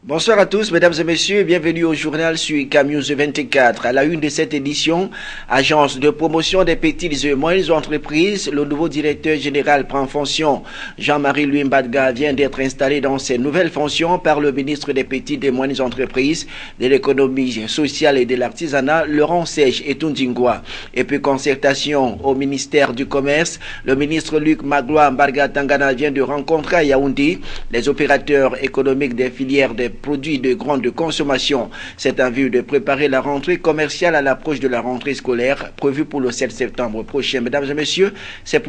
Bonsoir à tous, mesdames et messieurs, et bienvenue au journal sur Camnews 24. À la une de cette édition, agence de promotion des petites et moyennes entreprises, le nouveau directeur général prend fonction. Jean-Marie Louis Mbadga vient d'être installé dans ses nouvelles fonctions par le ministre des petites et moyennes entreprises, de l'économie sociale et de l'artisanat, Laurent Serge Etundingwa. Et puis concertation au ministère du Commerce, le ministre Luc Magloire Mbadga Tangana vient de rencontrer à Yaoundé les opérateurs économiques des filières des produits de grande consommation. C'est en vue de préparer la rentrée commerciale à l'approche de la rentrée scolaire prévue pour le 7 septembre prochain. Mesdames et messieurs, c'est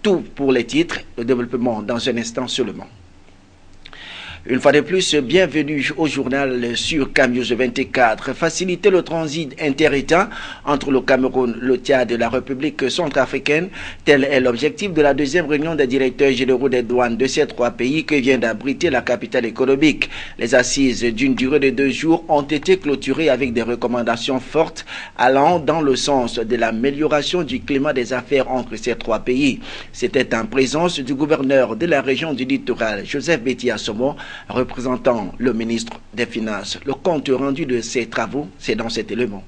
tout pour les titres. Le développement dans un instant seulement. Une fois de plus, bienvenue au journal sur Camnews 24. Faciliter le transit inter-État entre le Cameroun, le Tchad et la République centrafricaine, tel est l'objectif de la deuxième réunion des directeurs généraux des douanes de ces trois pays que vient d'abriter la capitale économique. Les assises d'une durée de 2 jours ont été clôturées avec des recommandations fortes allant dans le sens de l'amélioration du climat des affaires entre ces trois pays. C'était en présence du gouverneur de la région du littoral, Joseph Betty Assomo, représentant le ministre des Finances. Le compte rendu de ces travaux, c'est dans cet élément.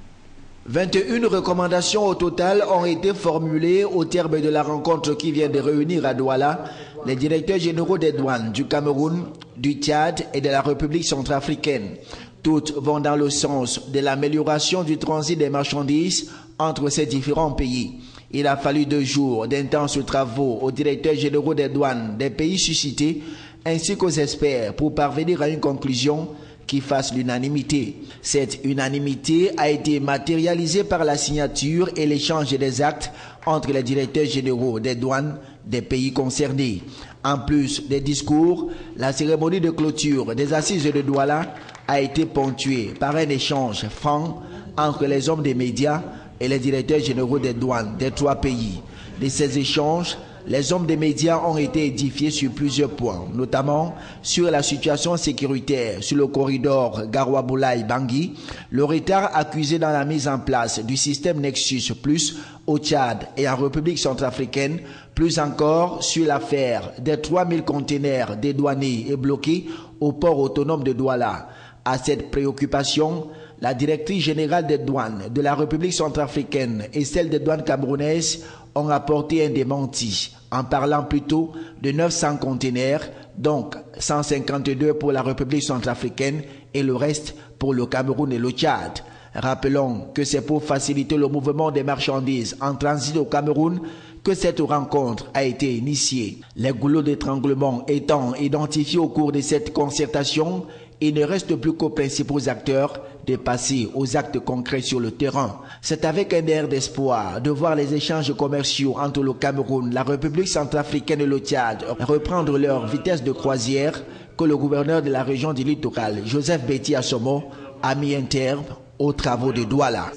21 recommandations au total ont été formulées au terme de la rencontre qui vient de réunir à Douala les directeurs généraux des douanes du Cameroun, du Tchad et de la République centrafricaine. Toutes vont dans le sens de l'amélioration du transit des marchandises entre ces différents pays. Il a fallu 2 jours d'intenses travaux aux directeurs généraux des douanes des pays suscités ainsi qu'aux experts pour parvenir à une conclusion qui fasse l'unanimité. Cette unanimité a été matérialisée par la signature et l'échange des actes entre les directeurs généraux des douanes des pays concernés. En plus des discours, la cérémonie de clôture des assises de Douala a été ponctuée par un échange franc entre les hommes des médias et les directeurs généraux des douanes des 3 pays. De ces échanges, les hommes des médias ont été édifiés sur plusieurs points, notamment sur la situation sécuritaire sur le corridor Garoua-Boulaye-Bangui, le retard accusé dans la mise en place du système Nexus Plus au Tchad et en République centrafricaine, plus encore sur l'affaire des 3000 containers dédouanés et bloqués au port autonome de Douala. À cette préoccupation, la directrice générale des douanes de la République centrafricaine et celle des douanes camerounaises ont apporté un démenti en parlant plutôt de 900 containers, donc 152 pour la République centrafricaine et le reste pour le Cameroun et le Tchad. Rappelons que c'est pour faciliter le mouvement des marchandises en transit au Cameroun que cette rencontre a été initiée. Les goulots d'étranglement étant identifiés au cours de cette concertation, il ne reste plus qu'aux principaux acteurs de passer aux actes concrets sur le terrain. C'est avec un air d'espoir de voir les échanges commerciaux entre le Cameroun, la République centrafricaine et le Tchad reprendre leur vitesse de croisière que le gouverneur de la région du littoral, Joseph Betty Assomo, a mis un terme aux travaux de Douala.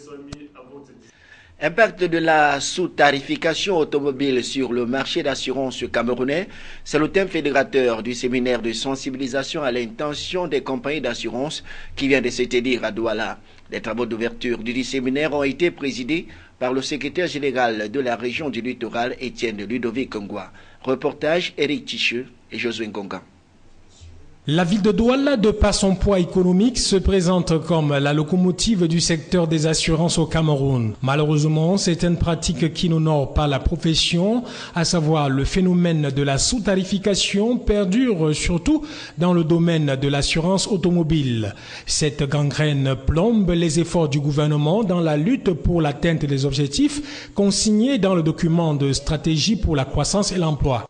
Impact de la sous-tarification automobile sur le marché d'assurance camerounais, c'est le thème fédérateur du séminaire de sensibilisation à l'intention des compagnies d'assurance qui vient de se tenir à Douala. Les travaux d'ouverture du séminaire ont été présidés par le secrétaire général de la région du littoral, Étienne Ludovic Ngwa. Reportage Eric Ticheux et Josué Ngonga. La ville de Douala, de par son poids économique, se présente comme la locomotive du secteur des assurances au Cameroun. Malheureusement, c'est une pratique qui n'honore pas la profession, à savoir le phénomène de la sous-tarification perdure surtout dans le domaine de l'assurance automobile. Cette gangrène plombe les efforts du gouvernement dans la lutte pour l'atteinte des objectifs consignés dans le document de stratégie pour la croissance et l'emploi.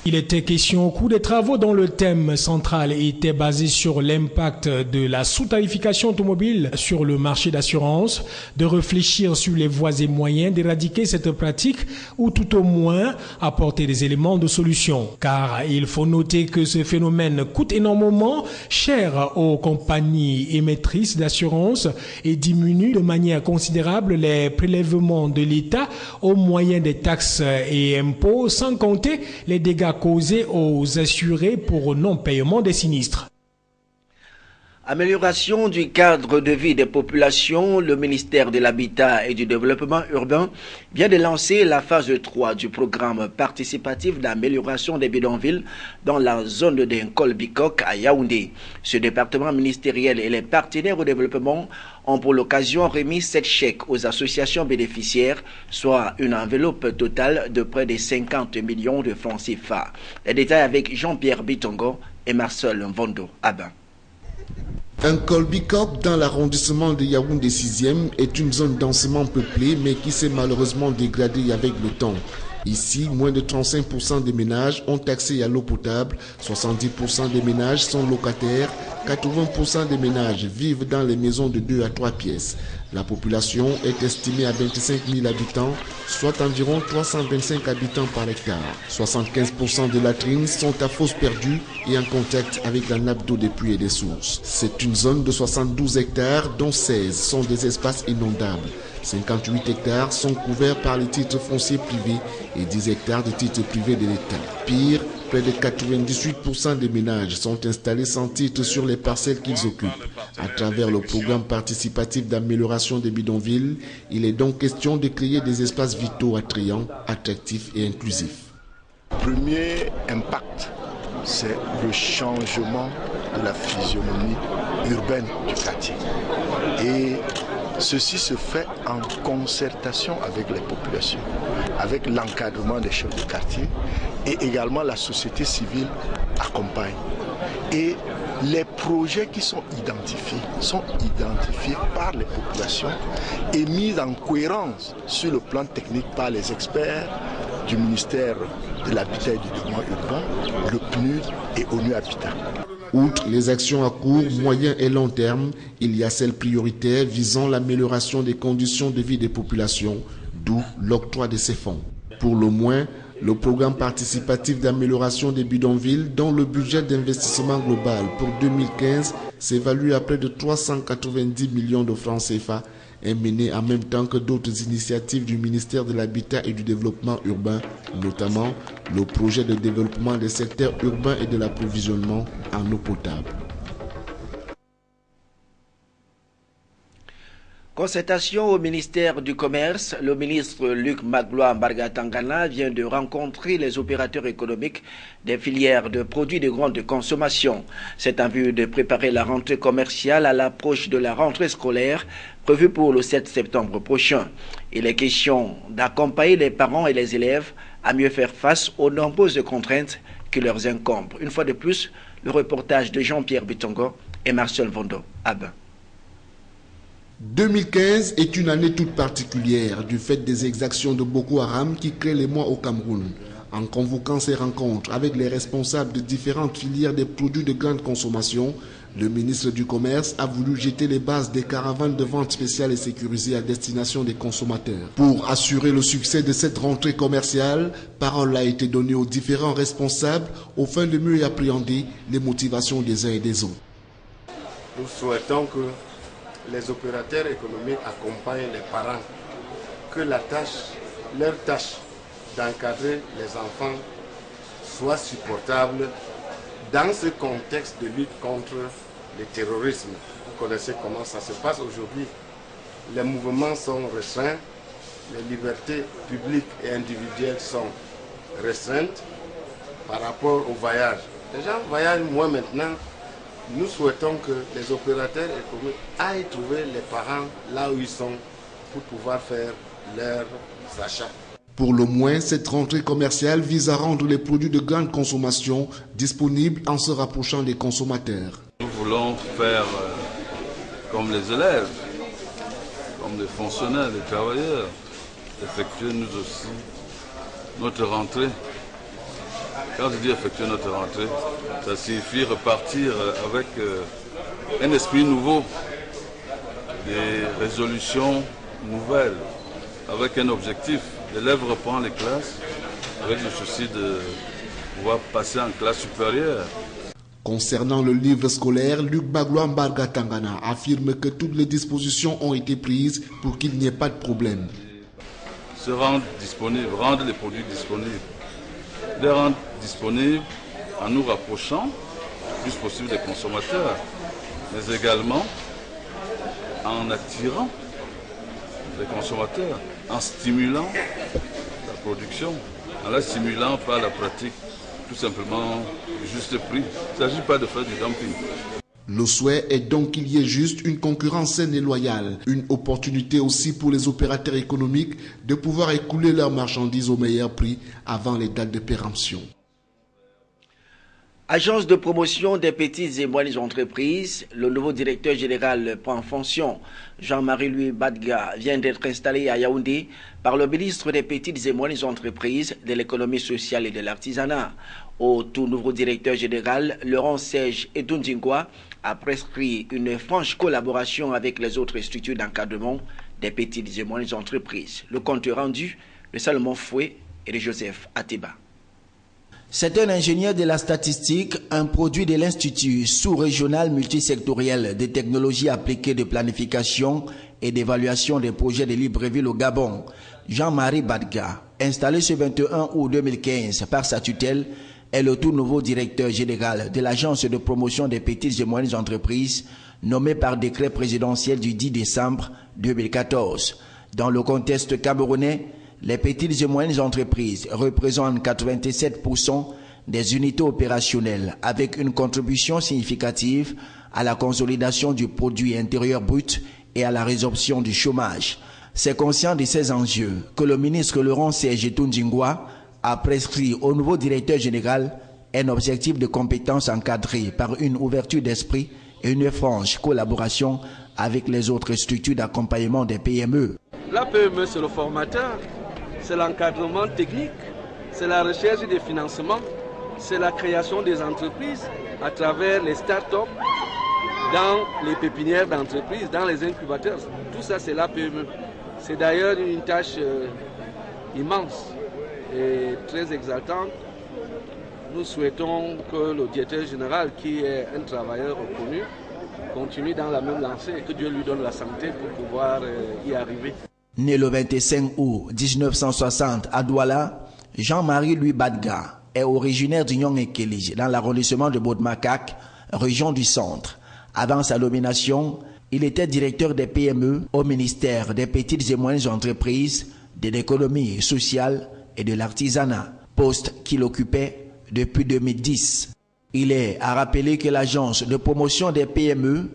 Il était question au cours des travaux dont le thème central était basé sur l'impact de la sous-tarification automobile sur le marché d'assurance, de réfléchir sur les voies et moyens d'éradiquer cette pratique ou tout au moins apporter des éléments de solution. Car il faut noter que ce phénomène coûte énormément cher aux compagnies émettrices d'assurance et diminue de manière considérable les prélèvements de l'État au moyen des taxes et impôts, sans compter les dégâts causés aux assurés pour non-paiement des sinistres. Amélioration du cadre de vie des populations, le ministère de l'Habitat et du Développement urbain vient de lancer la phase 3 du programme participatif d'amélioration des bidonvilles dans la zone de Nkolbikok à Yaoundé. Ce département ministériel et les partenaires au développement ont pour l'occasion remis 7 chèques aux associations bénéficiaires, soit une enveloppe totale de près de 50 millions de francs CFA. Les détails avec Jean-Pierre Bitongo et Marcel Mvondo Abin. Nkolbikok, dans l'arrondissement de Yaoundé 6e, est une zone densément peuplée mais qui s'est malheureusement dégradée avec le temps. Ici, moins de 35% des ménages ont accès à l'eau potable, 70% des ménages sont locataires, 80% des ménages vivent dans les maisons de 2 à 3 pièces. La population est estimée à 25 000 habitants, soit environ 325 habitants par hectare. 75% des latrines sont à fosse perdue et en contact avec la nappe d'eau des puits et des sources. C'est une zone de 72 hectares, dont 16 sont des espaces inondables. 58 hectares sont couverts par les titres fonciers privés et 10 hectares de titres privés de l'État. Pire, près de 98% des ménages sont installés sans titre sur les parcelles qu'ils occupent. À travers le programme participatif d'amélioration des bidonvilles, il est donc question de créer des espaces vitaux attrayants, attractifs et inclusifs. Premier impact, c'est le changement de la physionomie urbaine du quartier. Et ceci se fait en concertation avec les populations, avec l'encadrement des chefs de quartier et également la société civile accompagne. Et les projets qui sont identifiés par les populations et mis en cohérence sur le plan technique par les experts du ministère de l'Habitat et du Développement urbain, le PNUD et ONU Habitat. Outre les actions à court, moyen et long terme, il y a celles prioritaires visant l'amélioration des conditions de vie des populations, d'où l'octroi de ces fonds. Pour le moins, le programme participatif d'amélioration des bidonvilles, dont le budget d'investissement global pour 2015 s'évalue à près de 390 millions de francs CFA, est mené en même temps que d'autres initiatives du ministère de l'Habitat et du Développement urbain, notamment le projet de développement des secteurs urbains et de l'approvisionnement en eau potable. Concertation au ministère du Commerce, le ministre Luc Magloire Mbargatangana vient de rencontrer les opérateurs économiques des filières de produits de grande consommation. C'est en vue de préparer la rentrée commerciale à l'approche de la rentrée scolaire prévue pour le 7 septembre prochain. Il est question d'accompagner les parents et les élèves à mieux faire face aux nombreuses contraintes qui leur incombent. Une fois de plus, le reportage de Jean-Pierre Bitongo et Marcel Vondo Abin. 2015 est une année toute particulière du fait des exactions de Boko Haram qui créent les mois au Cameroun. En convoquant ces rencontres avec les responsables de différentes filières des produits de grande consommation, le ministre du Commerce a voulu jeter les bases des caravanes de vente spéciales et sécurisées à destination des consommateurs. Pour assurer le succès de cette rentrée commerciale, parole a été donnée aux différents responsables au fin de mieux appréhender les motivations des uns et des autres. Nous souhaitons que les opérateurs économiques accompagnent les parents, que leur tâche d'encadrer les enfants soit supportable dans ce contexte de lutte contre le terrorisme. Vous connaissez comment ça se passe aujourd'hui. Les mouvements sont restreints, les libertés publiques et individuelles sont restreintes par rapport au voyage. Les gens voyagent moins maintenant. Nous souhaitons que les opérateurs économiques aillent trouver les parents là où ils sont pour pouvoir faire leurs achats. Pour le moins, cette rentrée commerciale vise à rendre les produits de grande consommation disponibles en se rapprochant des consommateurs. Nous voulons faire comme les élèves, comme les fonctionnaires, les travailleurs, effectuer nous aussi notre rentrée Quand je dis effectuer notre rentrée, ça signifie repartir avec un esprit nouveau, des résolutions nouvelles, avec un objectif. L'élève reprend les classes avec le souci de pouvoir passer en classe supérieure. Concernant le livre scolaire, Luc Bagloa Mbarga Tangana affirme que toutes les dispositions ont été prises pour qu'il n'y ait pas de problème. Se rendre disponible, rendre les produits disponibles. Les rendre disponibles en nous rapprochant le plus possible des consommateurs, mais également en attirant les consommateurs, en stimulant la production, en la stimulant par la pratique, tout simplement du juste prix. Il ne s'agit pas de faire du dumping. Le souhait est donc qu'il y ait juste une concurrence saine et loyale, une opportunité aussi pour les opérateurs économiques de pouvoir écouler leurs marchandises au meilleur prix avant les dates de péremption. Agence de promotion des petites et moyennes entreprises, le nouveau directeur général prend fonction. Jean-Marie-Louis Badga vient d'être installé à Yaoundé par le ministre des petites et moyennes entreprises, de l'économie sociale et de l'artisanat. Au tout nouveau directeur général, Laurent Serge Etundingwa a prescrit une franche collaboration avec les autres structures d'encadrement des petites et moyennes entreprises. Le compte rendu de Salomon Fouet et de Joseph Ateba. C'est un ingénieur de la statistique, un produit de l'Institut sous-régional multisectoriel des technologies appliquées de planification et d'évaluation des projets de Libreville au Gabon. Jean-Marie Badga, installé ce 21 août 2015 par sa tutelle, est le tout nouveau directeur général de l'Agence de promotion des petites et moyennes entreprises, nommé par décret présidentiel du 10 décembre 2014. Dans le contexte camerounais, les petites et moyennes entreprises représentent 87% des unités opérationnelles avec une contribution significative à la consolidation du produit intérieur brut et à la résorption du chômage. C'est conscient de ces enjeux que le ministre Laurent Serge Etundingwa a prescrit au nouveau directeur général un objectif de compétences encadré par une ouverture d'esprit et une franche collaboration avec les autres structures d'accompagnement des PME. La PME, c'est le formateur. C'est l'encadrement technique, c'est la recherche des financements, c'est la création des entreprises à travers les start-up, dans les pépinières d'entreprises, dans les incubateurs. Tout ça, c'est la PME. C'est d'ailleurs une tâche immense et très exaltante. Nous souhaitons que le directeur général, qui est un travailleur reconnu, continue dans la même lancée et que Dieu lui donne la santé pour pouvoir y arriver. Né le 25 août 1960 à Douala, Jean-Marie-Louis Badga est originaire du Nyong-Ekeli, dans l'arrondissement de Bodmakak, région du Centre. Avant sa nomination, il était directeur des PME au ministère des petites et moyennes entreprises, de l'économie sociale et de l'artisanat, poste qu'il occupait depuis 2010. Il est à rappeler que l'agence de promotion des PME,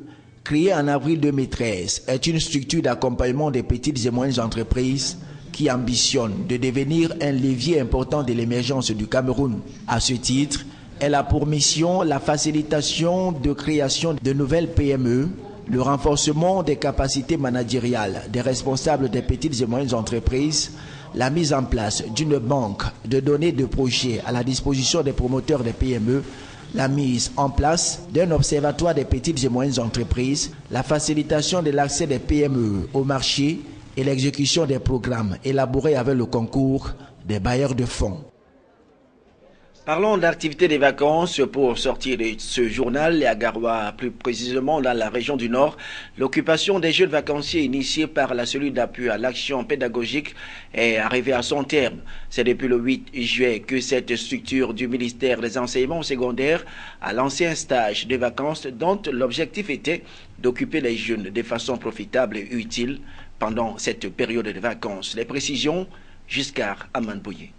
créée en avril 2013, est une structure d'accompagnement des petites et moyennes entreprises qui ambitionne de devenir un levier important de l'émergence du Cameroun. À ce titre, elle a pour mission la facilitation de création de nouvelles PME, le renforcement des capacités managériales des responsables des petites et moyennes entreprises, la mise en place d'une banque de données de projets à la disposition des promoteurs des PME, la mise en place d'un observatoire des petites et moyennes entreprises, la facilitation de l'accès des PME au marché et l'exécution des programmes élaborés avec le concours des bailleurs de fonds. Parlons d'activités des vacances pour sortir de ce journal. Les Agarois, plus précisément dans la région du Nord, l'occupation des jeunes vacanciers initiée par la cellule d'appui à l'action pédagogique est arrivée à son terme. C'est depuis le 8 juillet que cette structure du ministère des enseignements secondaires a lancé un stage de vacances dont l'objectif était d'occuper les jeunes de façon profitable et utile pendant cette période de vacances. Les précisions, Giscard Amanbouye.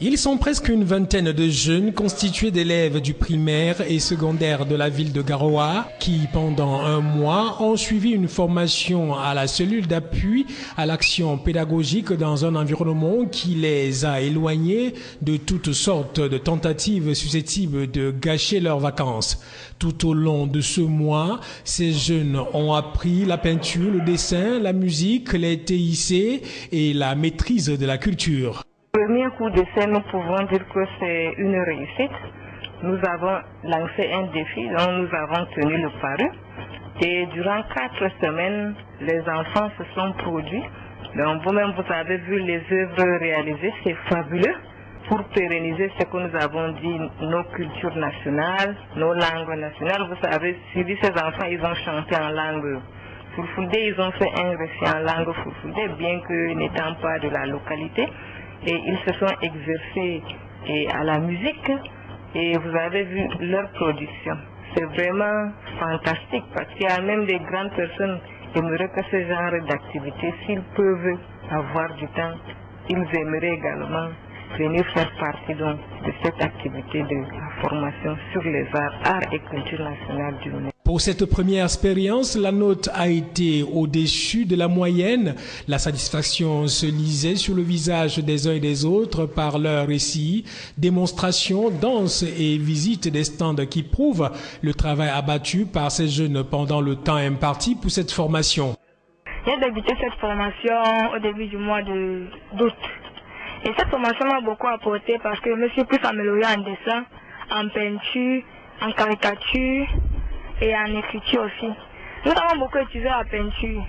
Ils sont presque une vingtaine de jeunes constitués d'élèves du primaire et secondaire de la ville de Garoua qui, pendant un mois, ont suivi une formation à la cellule d'appui à l'action pédagogique dans un environnement qui les a éloignés de toutes sortes de tentatives susceptibles de gâcher leurs vacances. Tout au long de ce mois, ces jeunes ont appris la peinture, le dessin, la musique, les TIC et la maîtrise de la culture. Premier coup d'essai, nous pouvons dire que c'est une réussite. Nous avons lancé un défi dont nous avons tenu le pari. Et durant 4 semaines, les enfants se sont produits. Donc vous-même, vous avez vu les œuvres réalisées, c'est fabuleux. Pour pérenniser ce que nous avons dit, nos cultures nationales, nos langues nationales. Vous savez, suivi ces enfants, ils ont chanté en langue fulfulde, ils ont fait un récit en langue fulfulde, bien que n'étant pas de la localité. Et ils se sont exercés à la musique et vous avez vu leur production. C'est vraiment fantastique parce qu'il y a même des grandes personnes qui aimeraient que ce genre d'activité, s'ils peuvent avoir du temps, ils aimeraient également venir faire partie donc de cette activité de formation sur les arts et culture nationale du Niger. Pour cette première expérience, la note a été au-dessus de la moyenne. La satisfaction se lisait sur le visage des uns et des autres par leurs récits, démonstrations, danses et visites des stands qui prouvent le travail abattu par ces jeunes pendant le temps imparti pour cette formation. J'ai débuté cette formation au début du mois d'août. Et cette formation m'a beaucoup apporté parce que je me suis plus améliorée en dessin, en peinture, en caricature et en écriture aussi. Nous avons beaucoup étudié la peinture.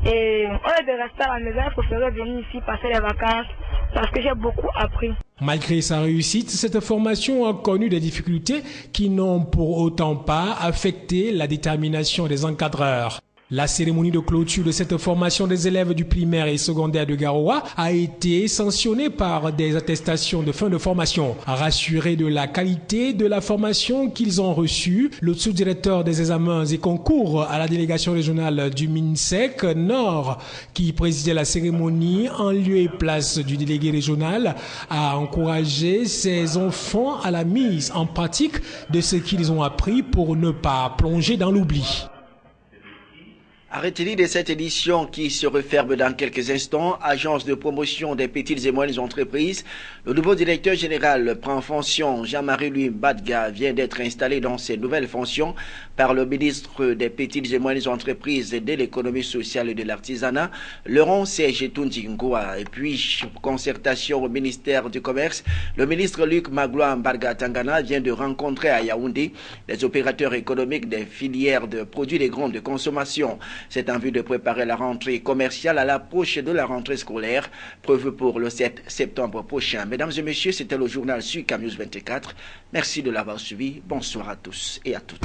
Et au lieu de rester à la maison, je préférais venir ici passer les vacances parce que j'ai beaucoup appris. Malgré sa réussite, cette formation a connu des difficultés qui n'ont pour autant pas affecté la détermination des encadreurs. La cérémonie de clôture de cette formation des élèves du primaire et secondaire de Garoua a été sanctionnée par des attestations de fin de formation. Rassurés de la qualité de la formation qu'ils ont reçue, le sous-directeur des examens et concours à la délégation régionale du MINSEC Nord, qui présidait la cérémonie en lieu et place du délégué régional, a encouragé ses enfants à la mise en pratique de ce qu'ils ont appris pour ne pas plonger dans l'oubli. À retenir de cette édition qui se referme dans quelques instants, agence de promotion des petites et moyennes entreprises, le nouveau directeur général prend fonction. Jean-Marie Louis Badga vient d'être installé dans ses nouvelles fonctions par le ministre des petites et moyennes entreprises et de l'économie sociale et de l'artisanat, Laurent Serge Tundingoa. Et puis, concertation au ministère du Commerce, le ministre Luc Magloire Mbarga Tangana vient de rencontrer à Yaoundé les opérateurs économiques des filières de produits de grande consommation. C'est en vue de préparer la rentrée commerciale à l'approche de la rentrée scolaire prévue pour le 7 septembre prochain. Mesdames et messieurs, c'était le journal Sucam News 24. Merci de l'avoir suivi. Bonsoir à tous et à toutes.